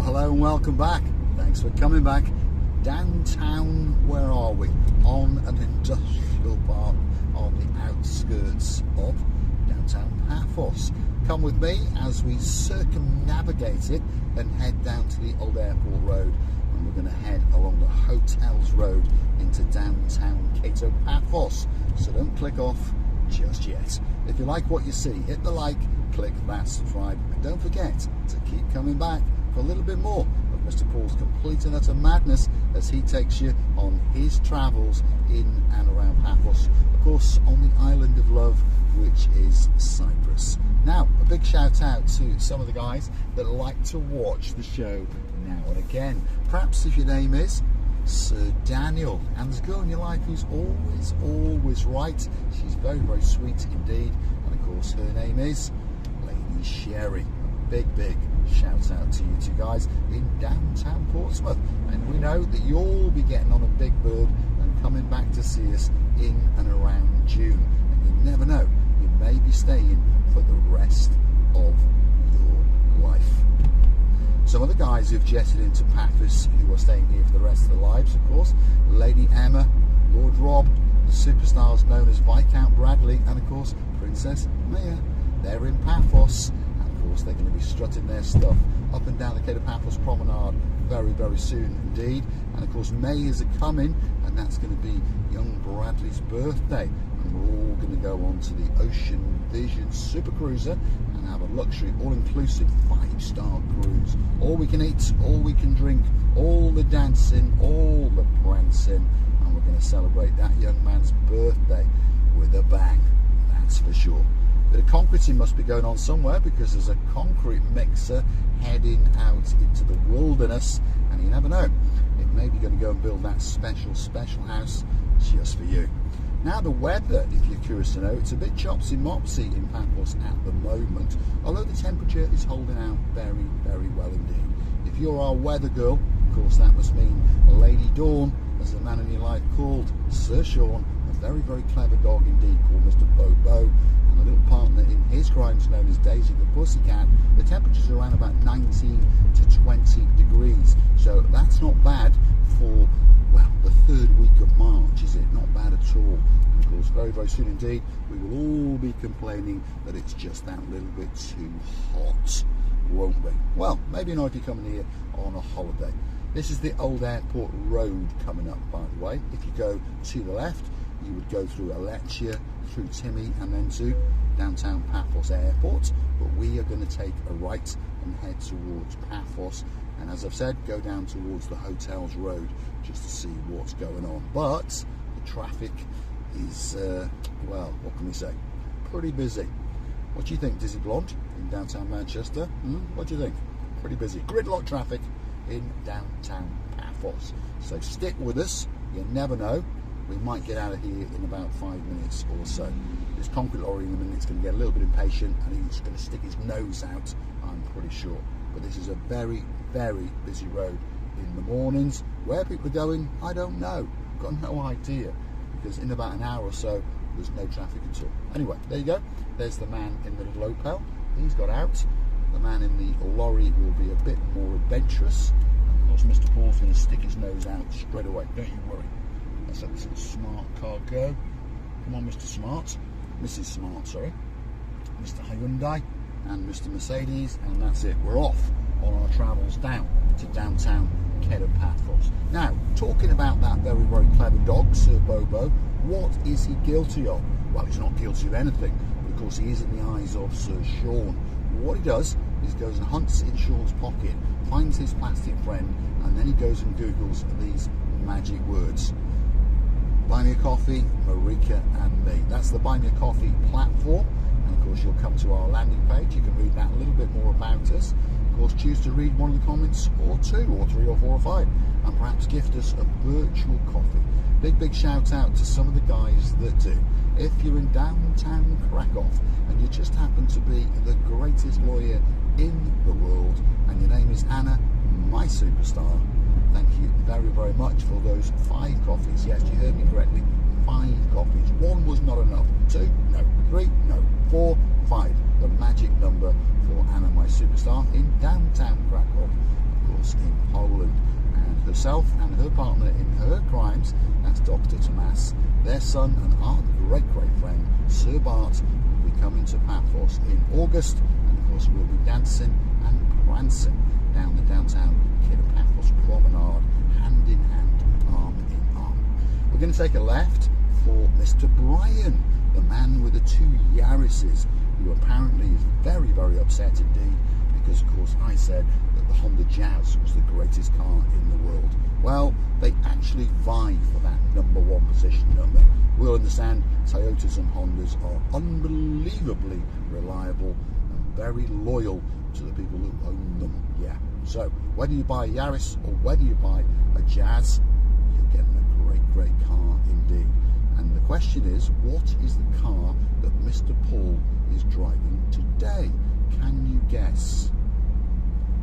hello and welcome back. Thanks for coming back. Downtown, where are we? On an industrial park on the outskirts of downtown Paphos. Come with me as we circumnavigate it and head down to the old airport road, and we're going to head along the hotels road into downtown Kato Paphos. So don't click off just yet. If you like what you see, hit the like, click that subscribe, and don't forget to keep coming back for a little bit more of Mr. Paul's complete and utter madness as he takes you on his travels in and around Paphos, of course on the island of love, which is Cyprus. Now, a big shout out to some of the guys that like to watch the show now and again. Perhaps if your name is Sir Daniel, and there's a girl in your life who's always right. She's very, very sweet indeed, and of course her name is Lady Sherry. Big shout out to you two guys in downtown Portsmouth, and we know that you'll be getting on a big bird and coming back to see us in and around June, and you never know, you may be staying for the rest of your life. Some of the guys who've jetted into Paphos who are staying here for the rest of their lives, of course, Lady Emma, Lord Rob, the superstars known as Viscount Bradley, and of course Princess Mia. They're in Paphos. They're going to be strutting their stuff up and down the Kato Paphos promenade very, very soon indeed. And of course May is a coming, and that's going to be young Bradley's birthday, and we're all going to go on to the Ocean Vision Super Cruiser and have a luxury all-inclusive 5-star cruise. All we can eat, all we can drink, all the dancing, all the prancing, and we're going to celebrate that young man's birthday with a bang, that's for sure. Bit of concreting must be going on somewhere, because there's a concrete mixer heading out into the wilderness, and you never know, it may be going to go and build that special house just for you. Now the weather, if you're curious to know, it's a bit chopsy-mopsy in Paphos at the moment, although the temperature is holding out very, very well indeed. If you're our weather girl, of course that must mean Lady Dawn, as the man in your life called Sir Sean, a very, very clever dog indeed called Mr. Bobo, and a little partner in his crimes known as Daisy the Pussycat. The temperature's around about 19 to 20 degrees, so that's not bad for, well, the third week of March, is it? Not bad at all. And of course, very, very soon indeed, we will all be complaining that it's just that little bit too hot, won't we? Well, maybe not if you're coming here on a holiday. This is the old airport road coming up, by the way. If you go to the left, you would go through Alechia, through Timmy, and then to downtown Paphos Airport. But we are going to take a right and head towards Paphos, and as I've said, go down towards the hotels road just to see what's going on. But the traffic is, well, what can we say? Pretty busy. What do you think, Dizzy Blonde, in downtown Manchester? What do you think? Pretty busy. Gridlock traffic in downtown Paphos. So stick with us, you never know, we might get out of here in about 5 minutes or so. This concrete lorry in a minute is going to get a little bit impatient, and he's going to stick his nose out, I'm pretty sure. But this is a very, very busy road in the mornings. Where people are going, I don't know, got no idea, because in about an hour or so there's no traffic at all. Anyway, there you go, there's the man in the little Opel, he's got out. The man in the lorry will be a bit more adventurous. Of course, Mr. Paul's going to stick his nose out straight away, don't you worry. Let's let this smart car go. Come on, Mr. Smart. Mrs. Smart, sorry. Mr. Hyundai and Mr. Mercedes, and that's it. We're off on our travels down to downtown Kato Paphos. Now, talking about that very, very clever dog, Sir Bobo, what is he guilty of? Well, he's not guilty of anything, but of course he is in the eyes of Sir Sean. What he does is goes and hunts in Sean's pocket, finds his plastic friend, and then he goes and Googles these magic words. Buy me a coffee, Marika and me. That's the Buy Me a Coffee platform, and of course you'll come to our landing page. You can read that a little bit more about us. Of course, choose to read one of the comments, or 2 or 3 or 4 or 5, and perhaps gift us a virtual coffee. Big shout out to some of the guys that do. If you're in downtown Krakow and you just happen to be the greatest lawyer in the world, and your name is Anna, my superstar, thank you very, very much for those 5 coffees. Yes, you heard me correctly, 5 coffees. 1 was not enough. 2, no. 3, no. 4, 5. The magic number for Anna, my superstar, in downtown Krakow. Of course, France in Poland. And herself and her partner in her crimes, that's Dr. Tomas, their son and our great friend Sir Bart, will be coming to Paphos in August, and of course we'll be dancing and prancing down the downtown Kato Paphos promenade, hand in hand, arm in arm. We're going to take a left for Mr. Brian, the man with the 2 Yaris's, who apparently is very upset indeed because, of course, I said that the Honda Jazz was the greatest car in the world. Well, they actually vie for that #1 position, don't they? We'll understand Toyotas and Hondas are unbelievably reliable and very loyal to the people who own them. Yeah. So whether you buy a Yaris or whether you buy a Jazz, you're getting a great car indeed. And the question is, what is the car that Mr. Paul is driving today? Can you guess?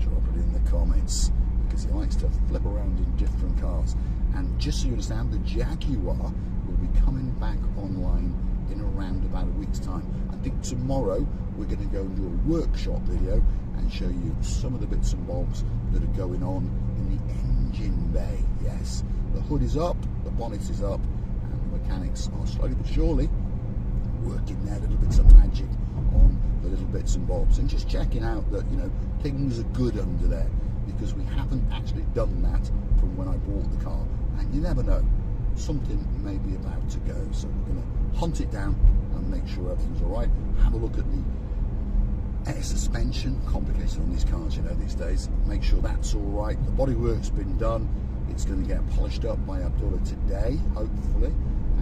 Drop it in the comments, because he likes to flip around in different cars. And just so you understand, the Jaguar will be coming back online in around about a week's time. I think tomorrow we're going to go and do a workshop video and show you some of the bits and bobs that are going on in the engine bay. Yes, the hood is up, the bonnet is up, and the mechanics are slowly but surely working their little bits of magic on the little bits and bobs and just checking out that, you know, things are good under there, because we haven't actually done that from when I bought the car, and you never know, something may be about to go. So we're going to hunt it down and make sure everything's all right. Have a look at the air suspension, complicated on these cars, you know, these days. Make sure that's all right. The bodywork's been done. It's going to get polished up by Abdullah today, hopefully,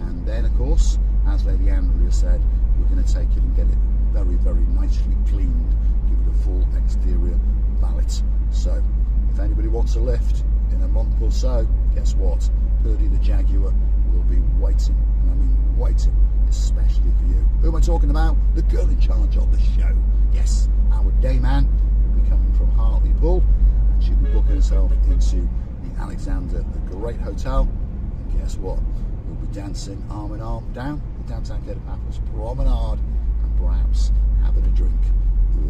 and then, of course, as Lady Andrea said, we're going to take it and get it very nicely cleaned, give it a full exterior valet. So if anybody wants a lift in a month or so, guess what? Purdy the Jaguar will be waiting, and I mean waiting, especially for you. Who am I talking about? The girl in charge of the show. Yes, our day man will be coming from Hartlepool, and she'll be booking herself into the Alexander the Great Hotel. And guess what? We'll be dancing arm in arm down the downtown Kato Paphos promenade, and perhaps having a drink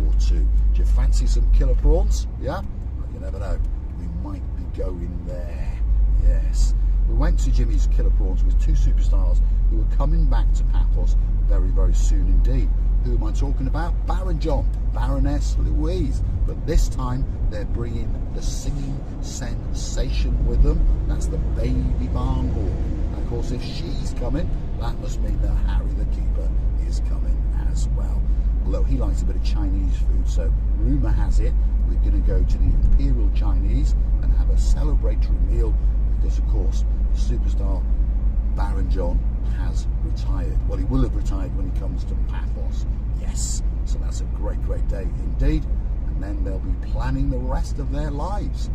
or two. Do you fancy some killer prawns? Yeah? Well, you never know. We might be going there. Yes. We went to Jimmy's Killer Prawns with 2 superstars who are coming back to Paphos very soon indeed. Who am I talking about? Baron John, Baroness Louise. But this time they're bringing the singing sensation with them. That's the baby barn hawk. And of course, if she's coming, that must mean that Harry the Keeper is coming as well. Although he likes a bit of Chinese food, so rumour has it we're going to go to the Imperial Chinese and have a celebratory meal, because of course the superstar Baron John has retired. Well, he will have retired when he comes to Paphos. Yes, so that's a great day indeed. And then they'll be planning the rest of their lives.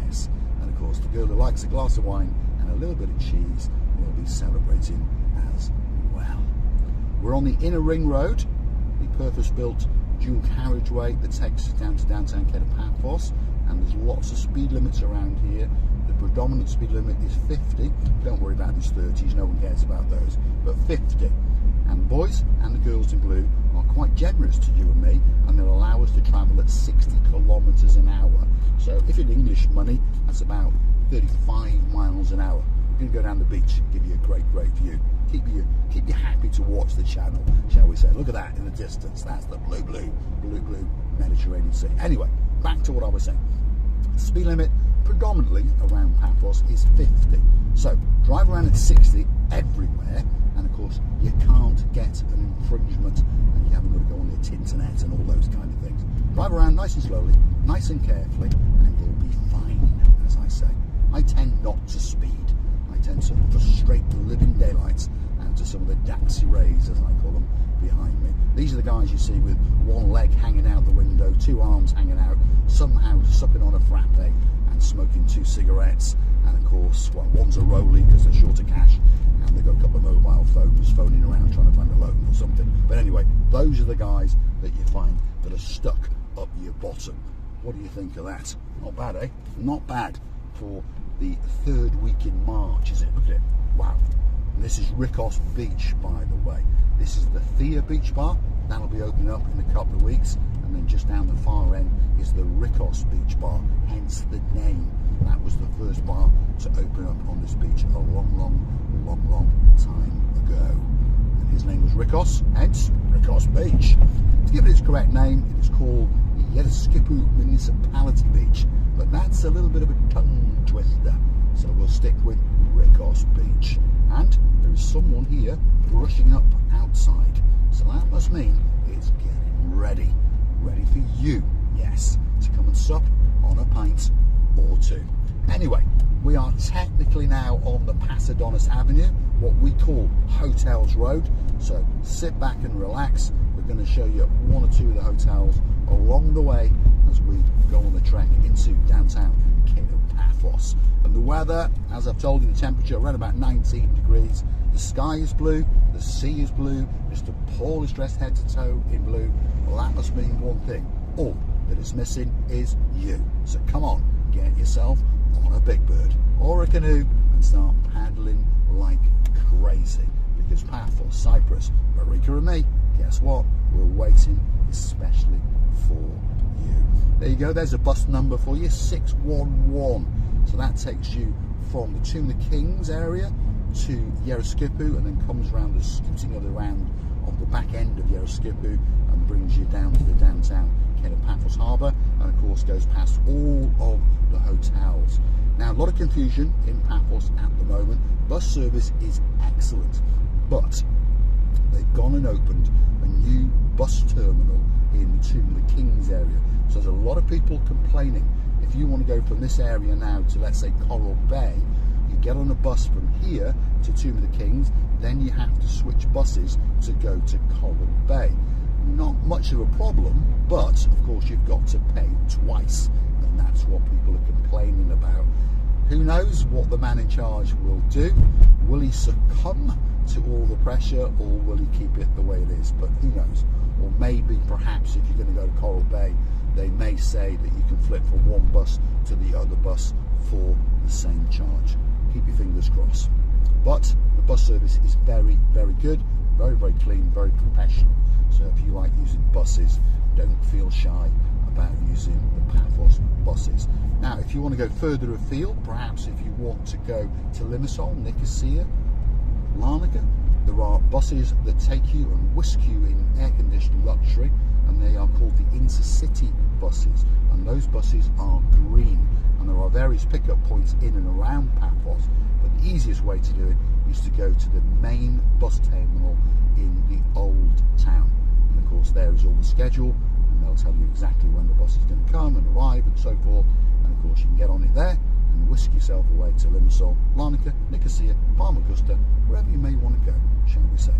Yes, and of course the girl who likes a glass of wine and a little bit of cheese will be celebrating as well. We're on the inner ring road, the purpose-built dual carriageway that takes us down to downtown Kato Paphos, and there's lots of speed limits around here. The predominant speed limit is 50. Don't worry about these 30s, no one cares about those, but 50. And the boys and the girls in blue are quite generous to you and me, and they'll allow us to travel at 60 kilometres an hour. So if in English money, that's about 35 miles an hour. We're going to go down the beach and give you a great view. Keep you happy to watch the channel, shall we say. Look at that in the distance. That's the blue Mediterranean Sea. Anyway, back to what I was saying. The speed limit predominantly around Paphos is 50. So drive around at 60 everywhere, and of course you can't get an infringement, and you haven't got to go on the internet and all those kind of things. Drive around nice and slowly, nice and carefully, and you'll be fine, as I say. I tend not to speed. I tend to frustrate the living daylights out of some of the Daxi Rays, as I call them, behind me. These are the guys you see with one leg hanging out the window, 2 arms hanging out, somehow supping on a frappe and smoking 2 cigarettes. And of course, well, one's a rollie because they're short of cash, and they've got a couple of mobile phones phoning around trying to find a loan or something. But anyway, those are the guys that you find that are stuck up your bottom. What do you think of that? Not bad, eh? Not bad for the 3rd week in March, is it? Look at it. Wow. And this is Rikos Beach, by the way. This is the Thea Beach Bar. That'll be opening up in a couple of weeks. And then just down the far end is the Rikos Beach Bar, hence the name. That was the first bar to open up on this beach a long time ago. And his name was Rikos, hence Rikos Beach. To give it its correct name, it is called Yereskipu Municipality Beach, but that's a little bit of a tongue twister, so we'll stick with Rikos Beach. And there is someone here brushing up outside, so that must mean it's getting ready for you, yes, to come and sup on a pint or two. Anyway, we are technically now on the Pasodonis Avenue, what we call Hotels Road, so sit back and relax. We're going to show you one or two of the hotels along the way as we go on the trek into downtown Kato Paphos. And the weather, as I've told you, the temperature around about 19 degrees. The sky is blue, the sea is blue, Mr. Paul is dressed head to toe in blue. Well, that must mean one thing: all that is missing is you. So come on, get yourself on a big bird or a canoe and start paddling like crazy, because Paphos Cyprus, Marika and me, guess what? We're waiting especially for you. There you go, there's a bus number for you, 611. So that takes you from the Tomb of the Kings area to Yereskipu and then comes around the scooting other round of the back end of Yereskipu and brings you down to the downtown Kato Paphos harbour, and of course goes past all of the hotels. Now, a lot of confusion in Paphos at the moment. Bus service is excellent, but they've gone and opened a new bus terminal in the Tomb of the Kings area. So there's a lot of people complaining. If you want to go from this area now to, let's say, Coral Bay, you get on a bus from here to Tomb of the Kings, then you have to switch buses to go to Coral Bay. Not much of a problem, but of course you've got to pay twice, and that's what people are complaining about. Who knows what the man in charge will do? Will he succumb to all the pressure, or will he keep it the way it is? But who knows? Or maybe, perhaps, if you're going to go to Coral Bay, they may say that you can flip from one bus to the other bus for the same charge. Keep your fingers crossed. But the bus service is very good, very clean, very professional. So if you like using buses, don't feel shy about using the Paphos buses. Now, if you want to go further afield, perhaps if you want to go to Limassol, Nicosia, Larnaca, there are buses that take you and whisk you in air-conditioned luxury, and they are called the intercity buses, and those buses are green, and there are various pickup points in and around Paphos, but the easiest way to do it is to go to the main bus terminal in the old town, and of course there is all the schedule, and they'll tell you exactly when the bus is going to come and arrive and so forth, and of course you can get on it there and whisk yourself away to Limassol, Larnaca, Nicosia, Famagusta, wherever you may want to go, shall we say.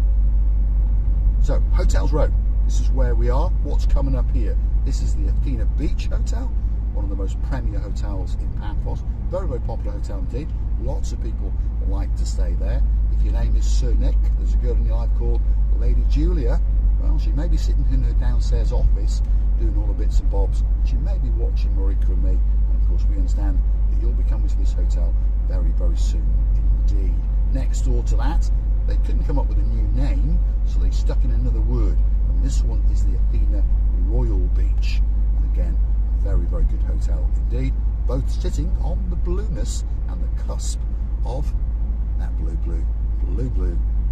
So, Hotels Road, this is where we are. What's coming up here? This is the Athena Beach Hotel, one of the most premier hotels in Paphos. Very popular hotel indeed. Lots of people like to stay there. If your name is Sir Nick, there's a girl in your life called Lady Julia. Well, she may be sitting in her downstairs office doing all the bits and bobs. She may be watching Marika and me, and of course we understand that you'll be coming to this hotel very soon indeed. Next door to that, they couldn't come up with a new name, so they stuck in another word, and this one is the Athena Royal Beach. And again, a very good hotel indeed, both sitting on the blueness and the cusp of that blue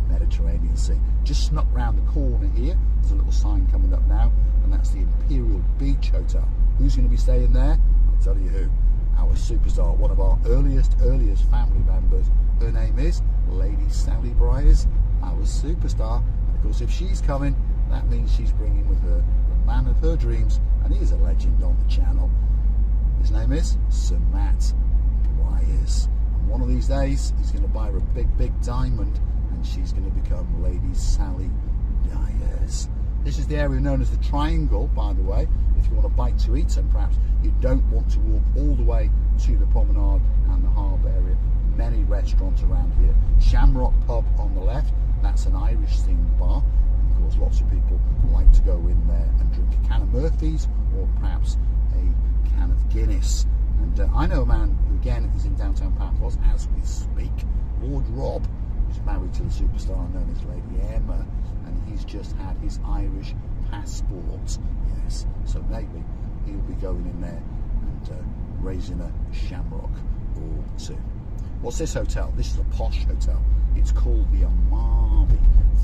Mediterranean Sea. Just snuck round the corner here, there's a little sign coming up now, and that's the Imperial Beach Hotel. Who's going to be staying there? I'll tell you who. Our superstar, one of our earliest family members. Her name is Lady Sally Briers, our superstar. And of course, if she's coming, that means she's bringing with her the man of her dreams, and he is a legend on the channel. His name is Sir Matt Briers. And one of these days, he's going to buy her a big diamond, and she's going to become Lady Sally Briers. This is the area known as the Triangle, by the way, if you want a bite to eat, and perhaps you don't want to walk all the way to the promenade and the harbour area. Many restaurants around here. Shamrock Pub on the left, that's an Irish themed bar. And of course, lots of people like to go in there and drink a can of Murphy's, or perhaps a can of Guinness. And I know a man who, again, is in downtown Paphos as we speak, Lord Rob, who's married to the superstar known as Lady Emma, and he's just had his Irish passport. Yes, so maybe he'll be going in there and raising a shamrock or two. What's this hotel? This is a posh hotel. It's called the Amalfi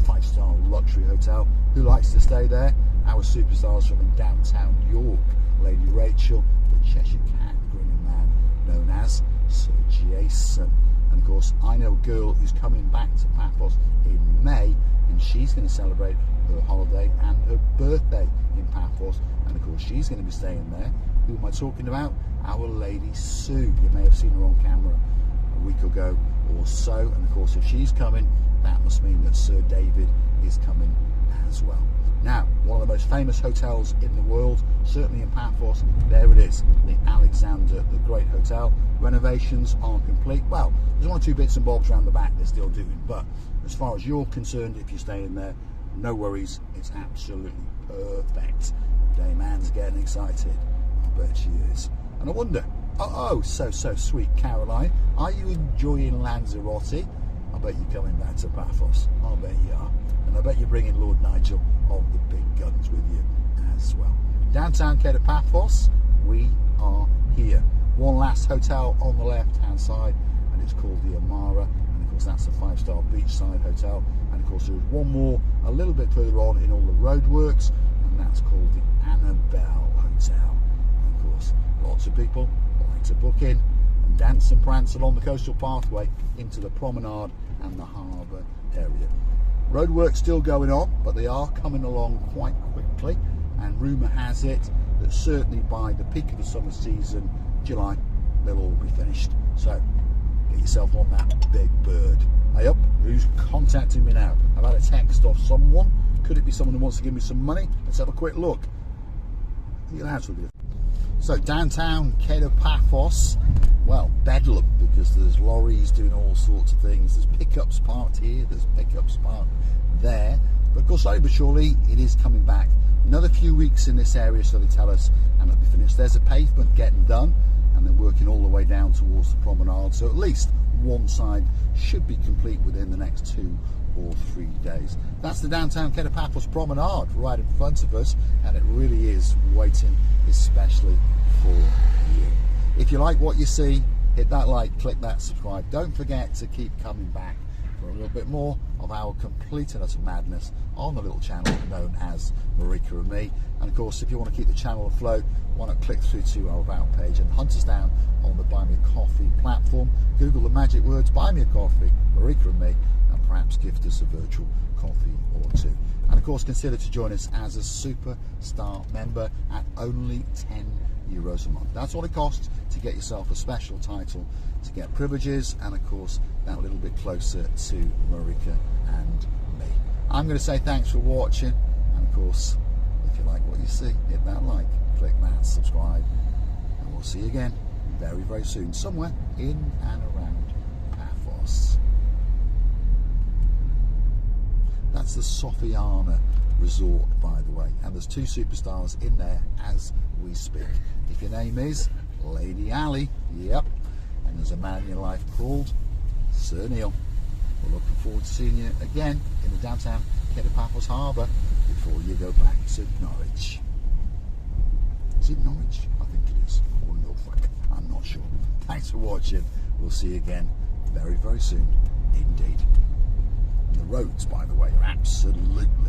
5-star luxury hotel. Who likes to stay there? Our superstars from downtown York. Lady Rachel, the Cheshire Cat grinning man known as Sir Jason. And of course, I know a girl who's coming back to Paphos in May, and she's going to celebrate her holiday and her birthday in Paphos. And of course, she's going to be staying there. Who am I talking about? Our Lady Sue. You may have seen her on camera a week ago or so. And of course, if she's coming, that must mean that Sir David is coming as well. Now, one of the most famous hotels in the world, certainly in Paphos, there it is, the Alexander the Great Hotel. Renovations are complete. Well, there's one or two bits and bobs around the back they're still doing, but as far as you're concerned, if you're staying there, no worries, it's absolutely perfect. Dame Anne's getting excited. I bet she is. And I wonder, so sweet Caroline, are you enjoying Lanzarote? I bet you're coming back to Paphos. I bet you are. And I bet you're bringing Lord Nigel of the big guns with you as well. Downtown Kato Paphos, we are here. One last hotel on the left-hand side, and it's called the Amara. And of course, that's a 5-star beachside hotel. And of course, there's one more a little bit further on in all the roadworks, and that's called the Annabelle Hotel. And of course, lots of people like to book in and dance and prance along the coastal pathway into the promenade and the harbour area. Roadwork still going on, but they are coming along quite quickly, and rumour has it that certainly by the peak of the summer season, July, they'll all be finished. So get yourself on that big bird. Hey up, who's contacting me now? I've had a text off someone. Could it be someone who wants to give me some money? Let's have a quick look. You'll have to. So downtown Kato Paphos, well, bedlam, because there's lorries doing all sorts of things. There's pickups parked here, there's pickups parked there. But of course, slowly but surely, it is coming back. Another few weeks in this area, so they tell us, and it'll be finished. There's a pavement getting done, and they're working all the way down towards the promenade. So at least one side should be complete within the next 2 or 3 days. That's the downtown Kato Paphos promenade right in front of us, and it really is waiting especially for you. If you like what you see, hit that like, click that subscribe. Don't forget to keep coming back for a little bit more of our complete and utter madness on the little channel known as Marika and Me. And of course, if you want to keep the channel afloat, why not click through to our About page and hunt us down on the Buy Me a Coffee platform. Google the magic words Buy Me a Coffee, Marika and Me, and perhaps gift us a virtual coffee or two. And of course, consider to join us as a superstar member at only €10 a month. That's all it costs to get yourself a special title, to get privileges, and of course that little bit closer to Marika and me. I'm going to say thanks for watching, and of course, if you like what you see, hit that like, click that subscribe, and we'll see you again very, very soon, somewhere in and around Paphos. That's the Sofiana Resort, by the way, and there's 2 superstars in there as we speak. If your name is Lady Ali, yep, and there's a man in your life called Sir Neil. We're looking forward to seeing you again in the downtown Kato Paphos Harbour before you go back to Norwich. Is it Norwich? I think it is, or Norfolk, I'm not sure. Thanks for watching. We'll see you again very, very soon indeed. And the roads, by the way, are absolutely